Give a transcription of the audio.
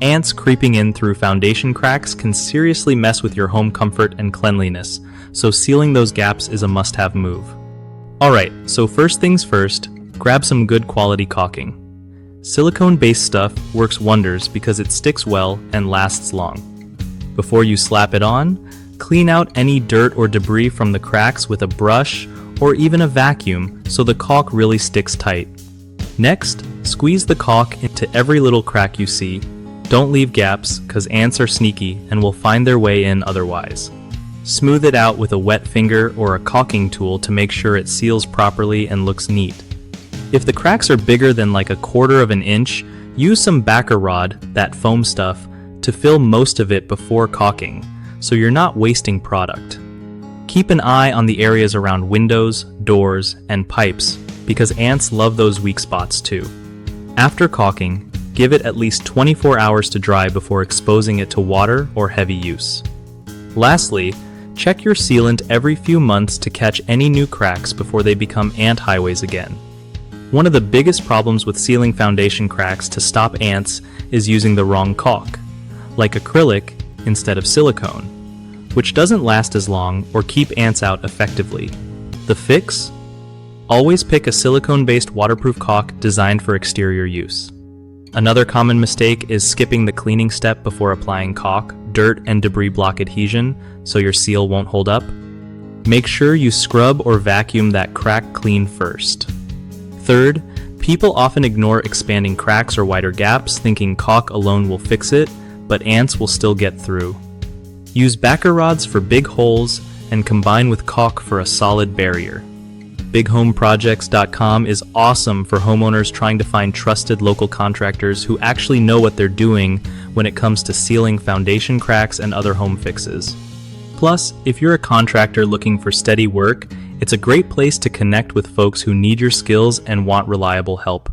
Ants creeping in through foundation cracks can seriously mess with your home comfort and cleanliness, so sealing those gaps is a must-have move. Alright, so first things first, grab some good quality caulking. Silicone-based stuff works wonders because it sticks well and lasts long. Before you slap it on, clean out any dirt or debris from the cracks with a brush or even a vacuum so the caulk really sticks tight. Next, squeeze the caulk into every little crack you see. Don't leave gaps, cause ants are sneaky and will find their way in otherwise. Smooth it out with a wet finger or a caulking tool to make sure it seals properly and looks neat. If the cracks are bigger than like 1/4 of an inch, use some backer rod, that foam stuff, to fill most of it before caulking, so you're not wasting product. Keep an eye on the areas around windows, doors, and pipes, because ants love those weak spots too. After caulking, give it at least 24 hours to dry before exposing it to water or heavy use. Lastly, check your sealant every few months to catch any new cracks before they become ant highways again. One of the biggest problems with sealing foundation cracks to stop ants is using the wrong caulk, like acrylic instead of silicone, which doesn't last as long or keep ants out effectively. The fix? Always pick a silicone-based waterproof caulk designed for exterior use. Another common mistake is skipping the cleaning step before applying caulk. Dirt and debris block adhesion, so your seal won't hold up. Make sure you scrub or vacuum that crack clean first. Third, people often ignore expanding cracks or wider gaps, thinking caulk alone will fix it, but ants will still get through. Use backer rods for big holes and combine with caulk for a solid barrier. BigHomeProjects.com is awesome for homeowners trying to find trusted local contractors who actually know what they're doing when it comes to sealing foundation cracks and other home fixes. Plus, if you're a contractor looking for steady work, it's a great place to connect with folks who need your skills and want reliable help.